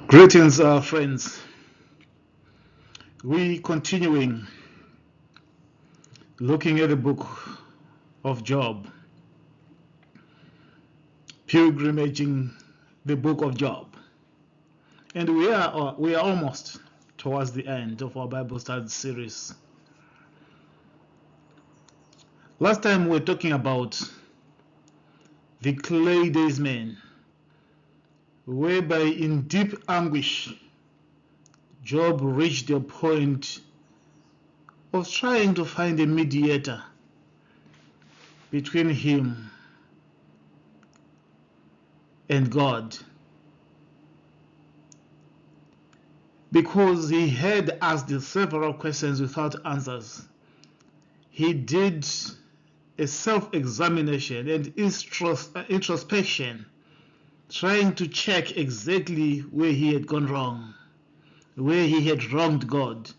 Greetings, friends. We continuing looking at the book of Job, pilgrimaging the book of Job, and we are almost towards the end of our Bible study series. Last time we were talking about the clay days man, whereby in deep anguish Job reached the point of trying to find a mediator between him and God, because he had asked several questions without answers. He did a self-examination and introspection, trying to check exactly where he had gone wrong, where he had wronged God.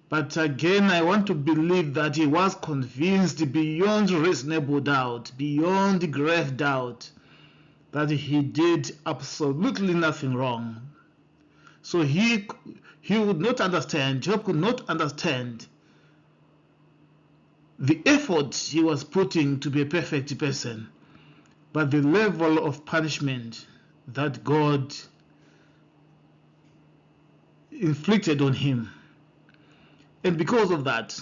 But again, I want to believe that he was convinced beyond reasonable doubt, beyond grave doubt, that he did absolutely nothing wrong. So he would not understand, Job could not understand the effort he was putting to be a perfect person, but the level of punishment that God inflicted on him. And because of that,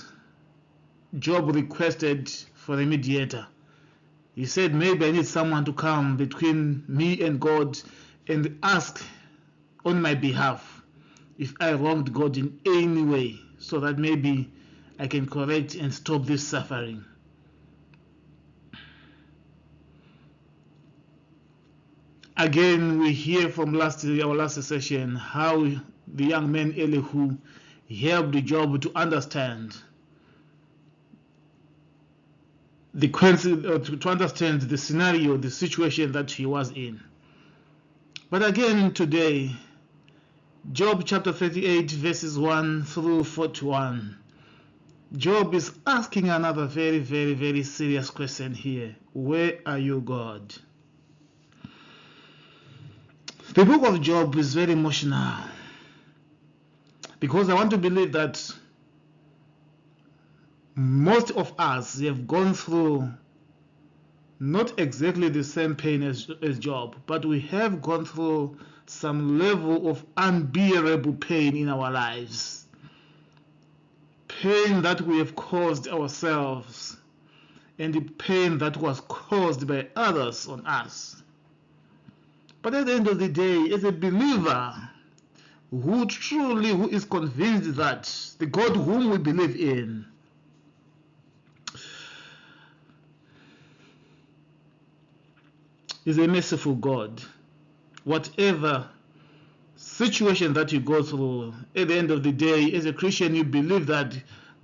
Job requested for a mediator. He said, maybe I need someone to come between me and God and ask on my behalf if I wronged God in any way, so that maybe I can correct and stop this suffering. Again, we hear from our last session how the young man Elihu helped Job to understand to understand the scenario, the situation that he was in. But again today, Job chapter 38 verses 1 through 41, Job is asking another very, very, very serious question here. Where are you, God? The book of Job is very emotional, because I want to believe that most of us have gone through not exactly the same pain as Job, but we have gone through some level of unbearable pain in our lives. Pain that we have caused ourselves, and the pain that was caused by others on us. But at the end of the day, as a believer who is convinced that the God whom we believe in is a merciful God, whatever situation that you go through, at the end of the day, as a Christian, you believe that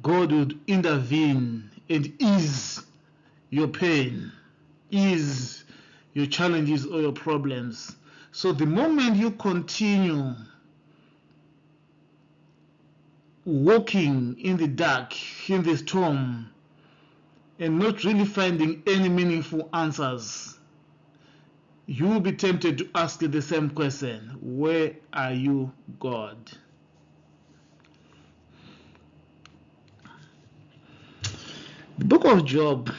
God would intervene and ease your pain, ease your challenges or your problems. So the moment you continue walking in the dark, in the storm, and not really finding any meaningful answers, you will be tempted to ask the same question: where are you, God? The book of Job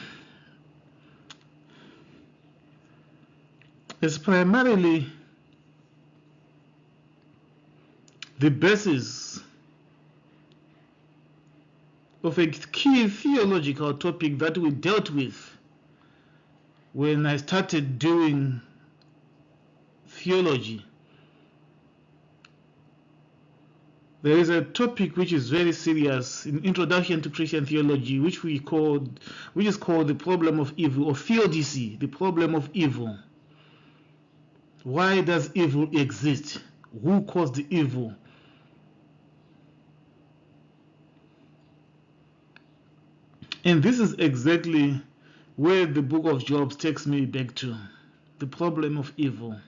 is primarily the basis of a key theological topic that we dealt with when I started doing theology. There is a topic which is very serious in Introduction to Christian Theology, which is called the problem of evil, or theodicy, the problem of evil. Why does evil exist? Who caused the evil? And this is exactly where the book of Job takes me back to, the problem of evil.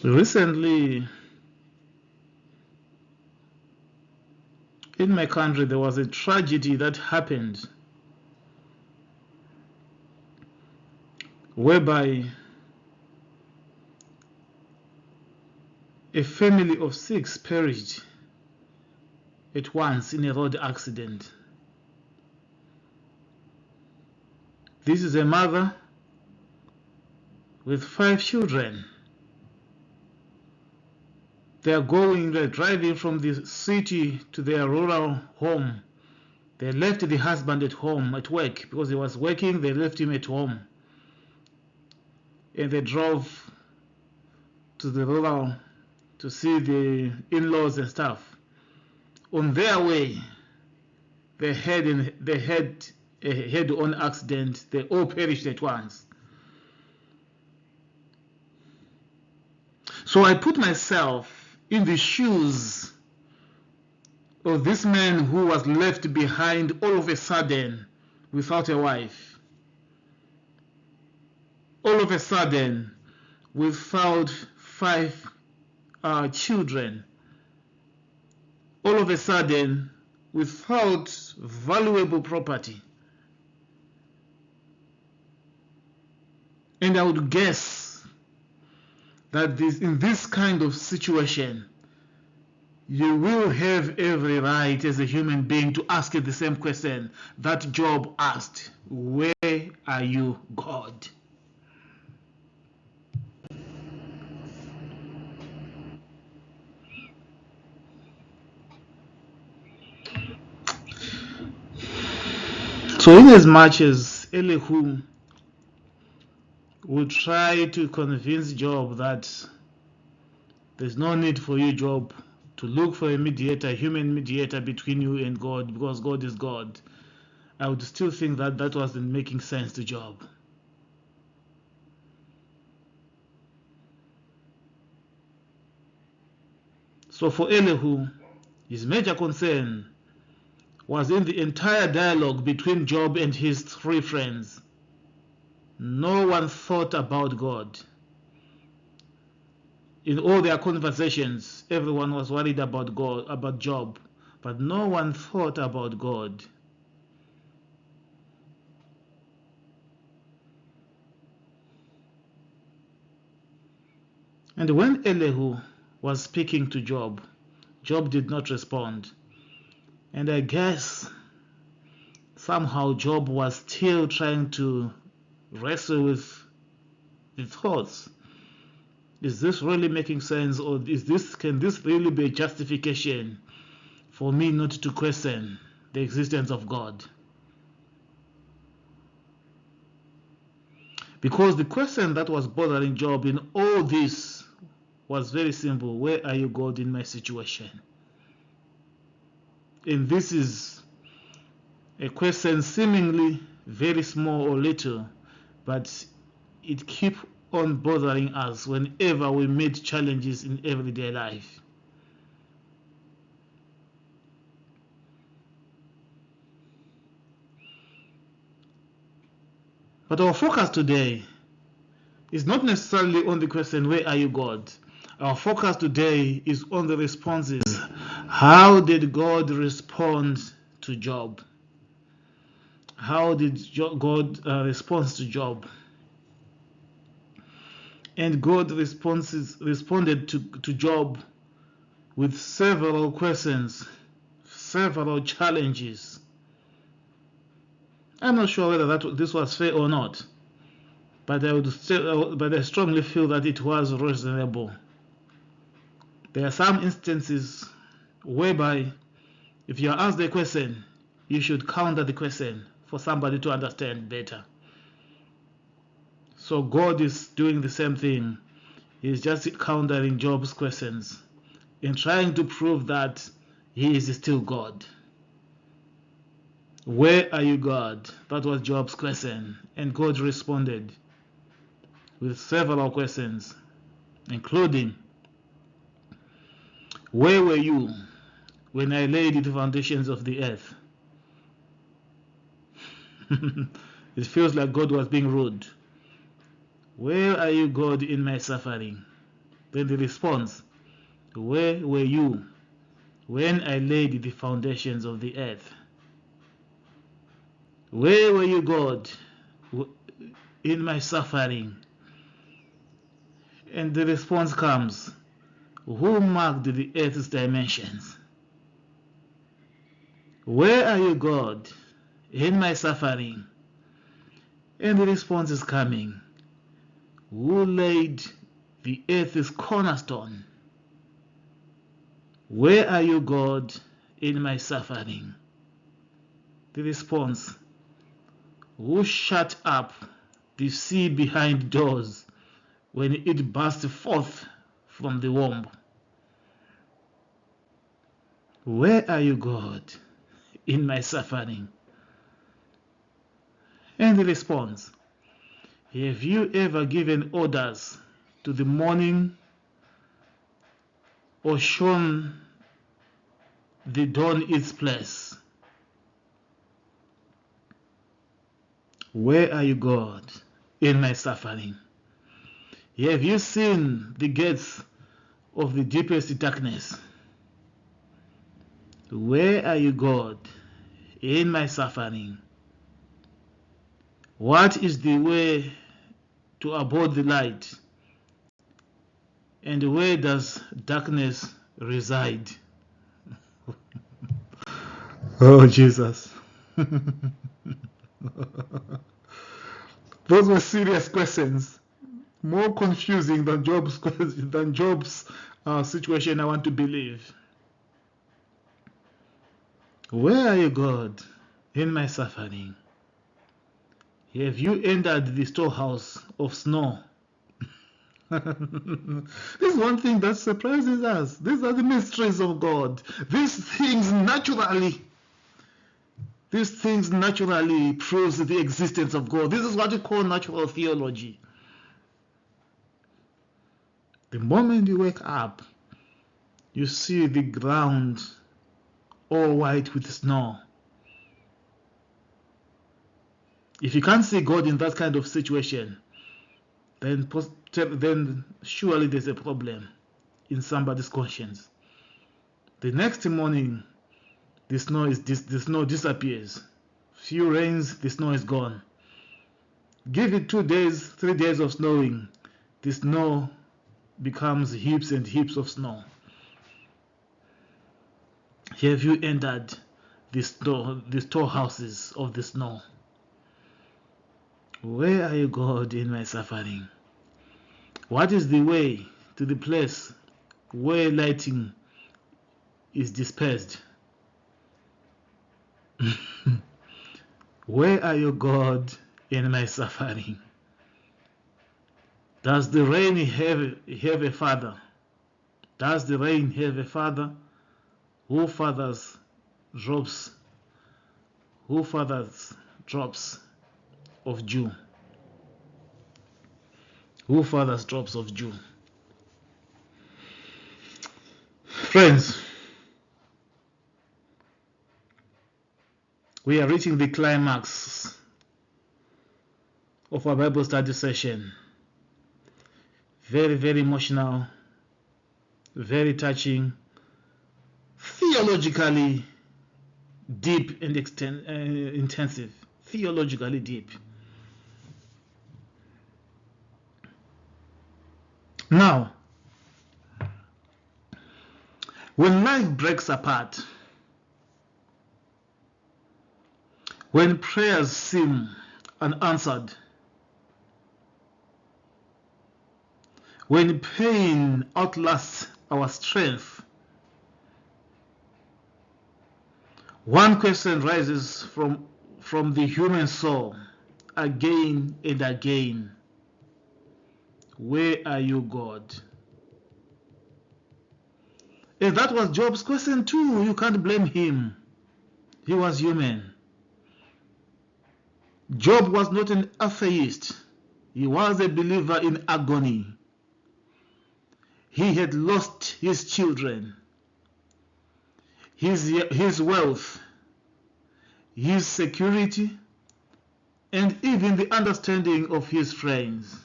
Recently, in my country, there was a tragedy that happened. whereby a family of 6 perished at once in a road accident. This is a mother with 5 children. They're driving from the city to their rural home. They left the husband at home at work because he was working. They left him at home, and they drove to the rural to see the in-laws and stuff. On their way, they had a head-on accident. They all perished at once. So I put myself in the shoes of this man who was left behind all of a sudden without a wife. All of a sudden without 5 children. All of a sudden without valuable property. And I would guess that in this kind of situation, you will have every right as a human being to ask the same question that Job asked: where are you, God? So in as much as Elihu would try to convince Job that there's no need for you, Job, to look for a mediator, a human mediator between you and God, because God is God, I would still think that that wasn't making sense to Job. So for Elihu, his major concern was in the entire dialogue between Job and his 3 friends. No one thought about God. In all their conversations, everyone was worried about God, about Job, but no one thought about God. And when Elihu was speaking to Job, Job did not respond. And I guess somehow Job was still trying to wrestle with the thoughts. Is this really making sense, or can this really be a justification for me not to question the existence of God? Because the question that was bothering Job in all this was very simple: where are you, God, in my situation? And this is a question seemingly very small or little, but it keeps on bothering us whenever we meet challenges in everyday life. But our focus today is not necessarily on the question, where are you, God? Our focus today is on the responses. How did God respond to Job? How did God respond to Job? And God responded to Job with several questions, several challenges. I'm not sure whether this was fair or not, but I strongly feel that it was reasonable. There are some instances whereby if you are asked a question, you should counter the question for somebody to understand better. So God is doing the same thing. He's just countering Job's questions and trying to prove that he is still God. Where are you, God? That was Job's question, and God responded with several questions, including, where were you when I laid the foundations of the earth? It feels like God was being rude. Where are you, God, in my suffering? Then the response, where were you when I laid the foundations of the earth? Where were you, God, in my suffering? And the response comes, who marked the earth's dimensions? Where are you, God, in my suffering? And the response is coming, who laid the earth's cornerstone? Where are you, God, in my suffering? The response, who shut up the sea behind doors when it burst forth from the womb? Where are you, God, in my suffering? And the response, have you ever given orders to the morning or shown the dawn its place? Where are you, God, in my suffering? Have you seen the gates of the deepest darkness? Where are you, God, in my suffering? What is the way to abode the light? And where does darkness reside? Oh, Jesus. Those were serious questions. More confusing than Job's situation, I want to believe. Where are you, God, in my suffering? Have you entered the storehouse of snow? This is one thing that surprises us. These are the mysteries of God. These things naturally proves the existence of God. This is what we call natural theology. The moment you wake up, you see the ground all white with snow. If you can't see God in that kind of situation, then surely there's a problem in somebody's conscience. The next morning, the snow disappears. Few rains, the snow is gone. Give it 2 days, 3 days of snowing, the snow becomes heaps and heaps of snow. Have you entered the storehouses of the snow? Where are you, God, in my suffering? What is the way to the place where lighting is dispersed? Where are you, God, in my suffering? Does the rain have a father? Does the rain have a father? Who fathers drops of dew? Who fathers drops of dew? Friends, we are reaching the climax of our Bible study session. Very, very emotional, very touching, theologically deep and intensive. Theologically deep. Now, when life breaks apart, when prayers seem unanswered, when pain outlasts our strength, one question rises from the human soul again and again. Where are you, God? And that was Job's question too. You can't blame him. He was human. Job was not an atheist. He was a believer in agony. He had lost his children, his wealth, his security, and even the understanding of his friends.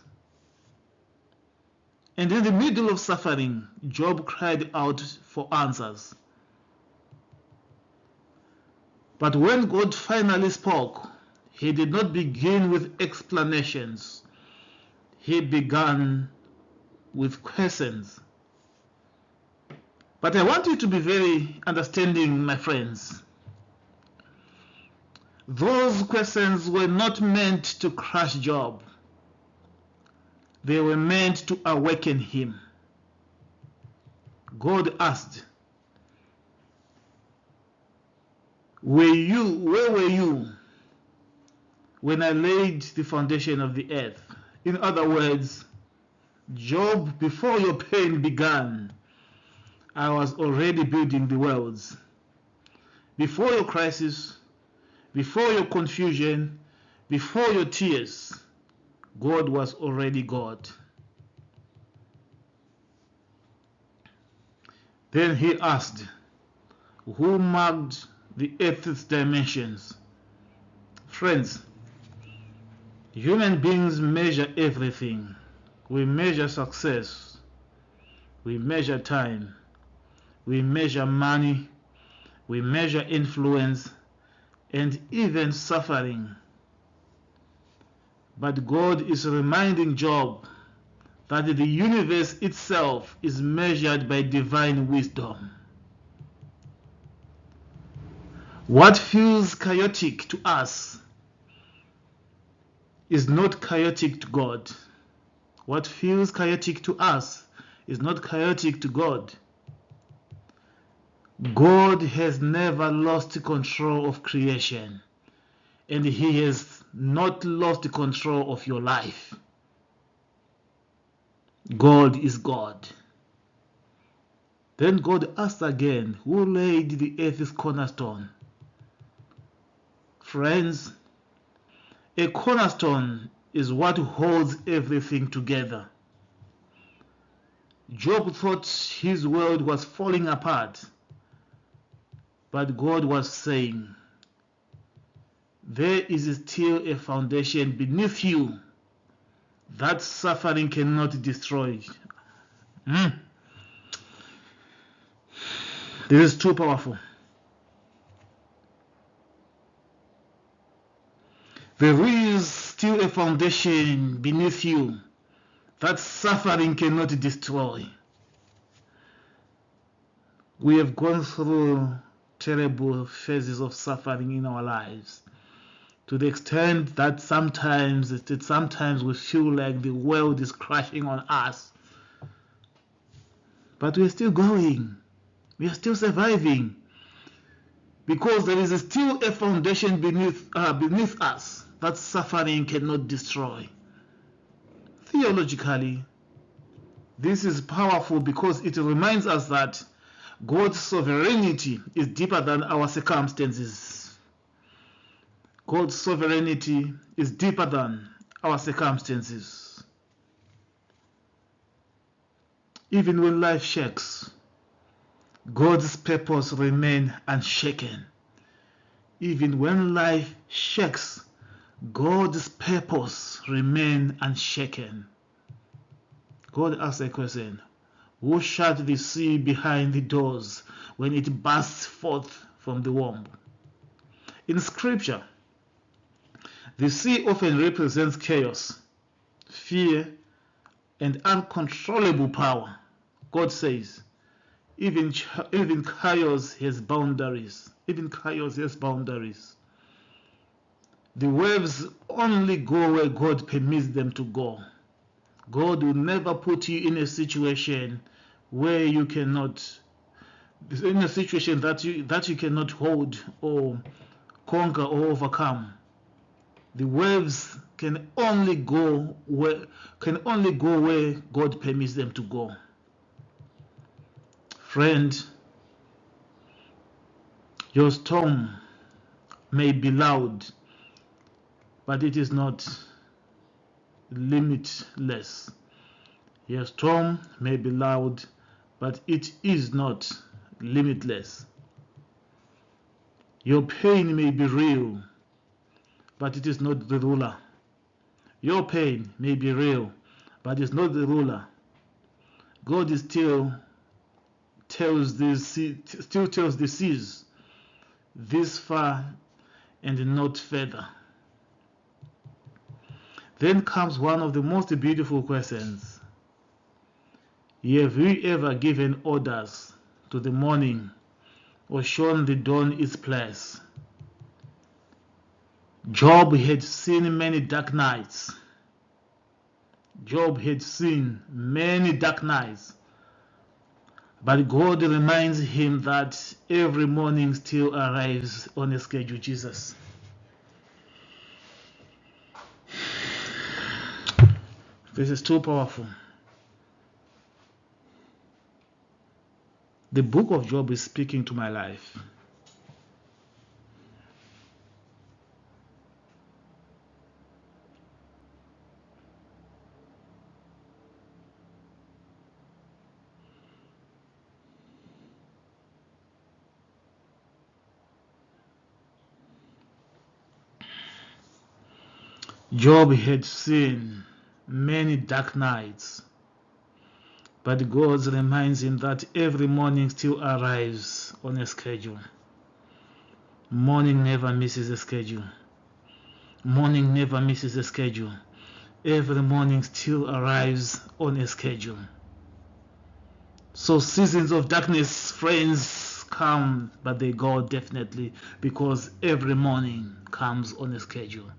And in the middle of suffering, Job cried out for answers. But when God finally spoke, He did not begin with explanations. He began with questions. But I want you to be very understanding, my friends. Those questions were not meant to crush Job. They were meant to awaken him. God asked, where were you when I laid the foundation of the earth? In other words, Job, before your pain began, I was already building the worlds. Before your crisis, before your confusion, before your tears, God was already God. Then he asked, who marked the earth's dimensions? Friends, human beings measure everything. We measure success. We measure time. We measure money. We measure influence and even suffering. But God is reminding Job that the universe itself is measured by divine wisdom. What feels chaotic to us is not chaotic to God. What feels chaotic to us is not chaotic to God. God has never lost control of creation, and He has not lost control of your life. God is God. Then God asked again, who laid the earth's cornerstone? Friends, a cornerstone is what holds everything together. Job thought his world was falling apart, but God was saying, there is still a foundation beneath you that suffering cannot destroy. This is too powerful. There is still a foundation beneath you that suffering cannot destroy. We have gone through terrible phases of suffering in our lives, to the extent that sometimes we feel like the world is crashing on us. But we are still going. We are still surviving, because there is still a foundation beneath us that suffering cannot destroy. Theologically, this is powerful because it reminds us that God's sovereignty is deeper than our circumstances. God's sovereignty is deeper than our circumstances. Even when life shakes, God's purpose remains unshaken. Even when life shakes, God's purpose remains unshaken. God asks a question, who shut the sea behind the doors when it bursts forth from the womb? In Scripture, the sea often represents chaos, fear, and uncontrollable power. God says, even chaos has boundaries. Even chaos has boundaries. The waves only go where God permits them to go. God will never put you in a situation where you cannot, in a situation that you cannot hold or conquer or overcome. The waves can only go where God permits them to go. Friend, your storm may be loud, but it is not limitless. Your storm may be loud, but it is not limitless. Your pain may be real, but it is not the ruler. Your pain may be real, but it's not the ruler. God is still tells the seas, this far and not further. Then comes one of the most beautiful questions. Have you ever given orders to the morning or shown the dawn its place? Job had seen many dark nights. Job had seen many dark nights. But God reminds him that every morning still arrives on a schedule, Jesus. This is too powerful. The book of Job is speaking to my life. Job had seen many dark nights, but God reminds him that every morning still arrives on a schedule. Morning never misses a schedule. Morning never misses a schedule. Every morning still arrives on a schedule. So seasons of darkness, friends, come, but they go definitely, because every morning comes on a schedule.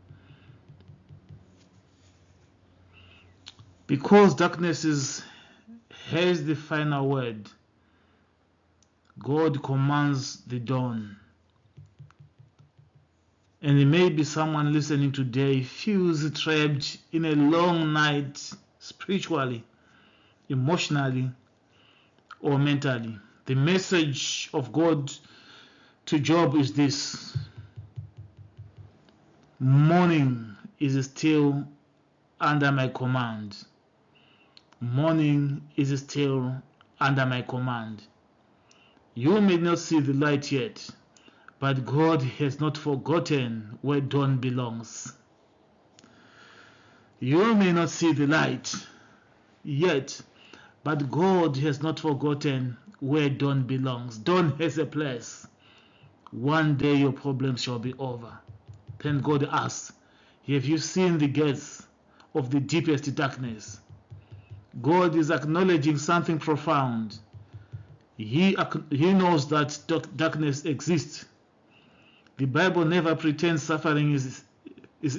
Because darkness has the final word, God commands the dawn. And maybe someone listening today feels trapped in a long night spiritually, emotionally, or mentally. The message of God to Job is this: morning is still under my command. Morning is still under my command. You may not see the light yet, but God has not forgotten where dawn belongs. You may not see the light yet, but God has not forgotten where dawn belongs. Dawn has a place. One day your problems shall be over. Then God asks, have you seen the gates of the deepest darkness? God is acknowledging something profound. He knows that darkness exists. The Bible never pretends suffering is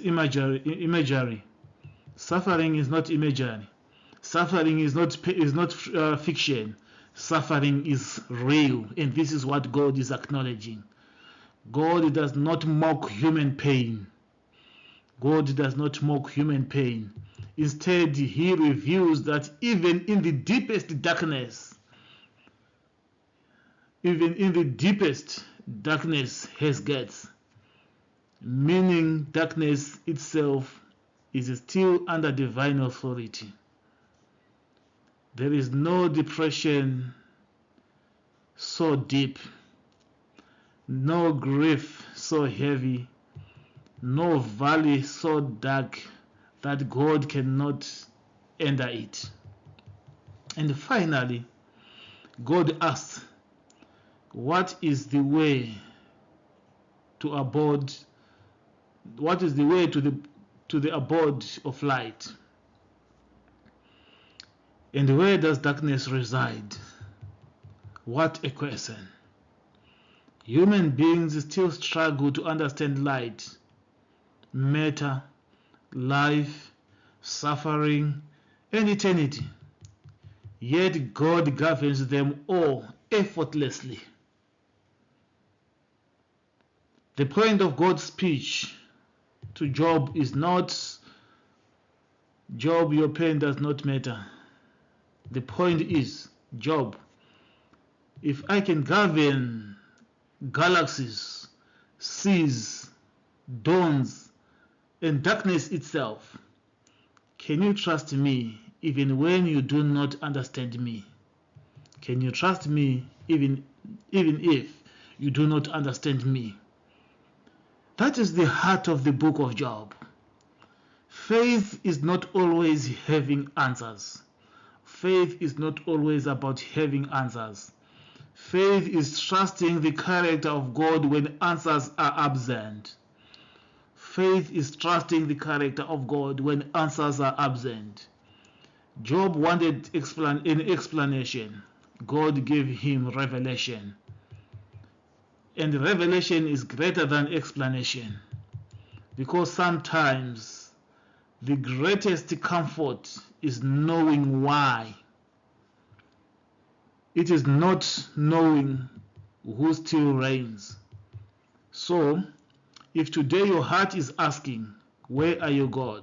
imagery. Suffering is not imagery. Suffering is not fiction. Suffering is real, and this is what God is acknowledging. God does not mock human pain. God does not mock human pain. Instead, he reveals that even in the deepest darkness, has gates, meaning darkness itself is still under divine authority. There is no depression so deep, no grief so heavy, no valley so dark that God cannot enter it. And finally, God asks, what is the way to abode? What is the way to the abode of light? And where does darkness reside? What a question. Human beings still struggle to understand light, matter, life, suffering, and eternity. Yet God governs them all effortlessly. The point of God's speech to Job is not, Job, your pain does not matter. The point is, Job, if I can govern galaxies, seas, dawns, and darkness itself, can you trust me even when you do not understand me? Can you trust me even if you do not understand me? That is the heart of the book of Job. Faith is not always having answers. Faith is not always about having answers. Faith is trusting the character of God when answers are absent. Faith is trusting the character of God when answers are absent. Job wanted an explanation. God gave him revelation. And revelation is greater than explanation, because sometimes the greatest comfort is knowing why. It is not knowing who still reigns. So, if today your heart is asking, where are you, God?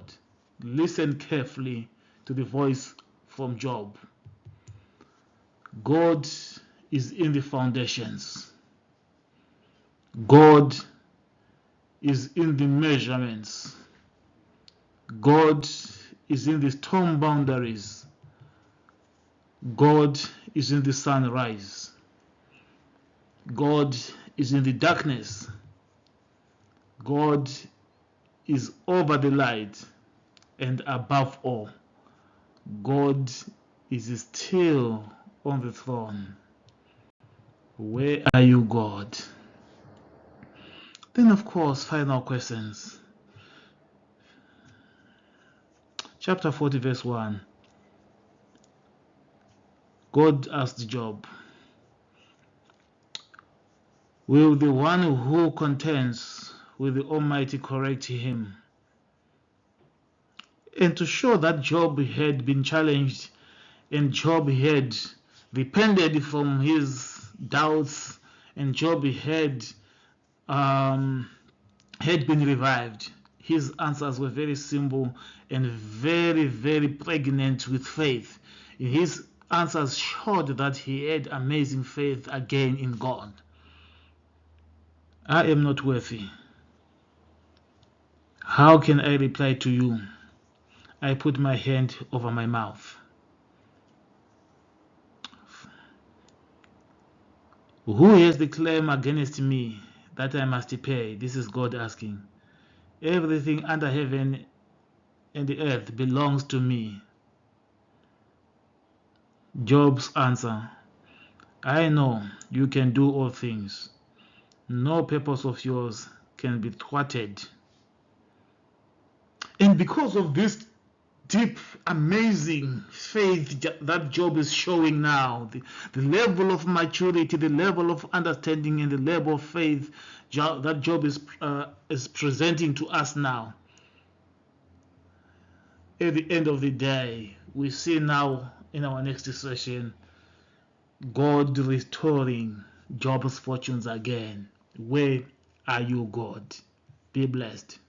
Listen carefully to the voice from Job. God is in the foundations. God is in the measurements. God is in the storm boundaries. God is in the sunrise. God is in the darkness. God is over the light, and above all, God is still on the throne. Where are you, God? Then, of course, final questions. Chapter 40, verse 1. God asked Job, will the one who contends with the Almighty correct him? And to show that Job had been challenged and Job had repented from his doubts and Job had been revived, his answers were very simple and very, very pregnant with faith. His answers showed that he had amazing faith again in God. I am not worthy. How can I reply to you? I put my hand over my mouth. Who has the claim against me that I must pay? This is God asking. Everything under heaven and the earth belongs to me. Job's answer, I know you can do all things. No purpose of yours can be thwarted. And because of this deep, amazing faith that Job is showing now, the level of maturity, the level of understanding, and the level of faith that Job is presenting to us now, at the end of the day, we see now in our next session, God restoring Job's fortunes again. Where are you, God? Be blessed.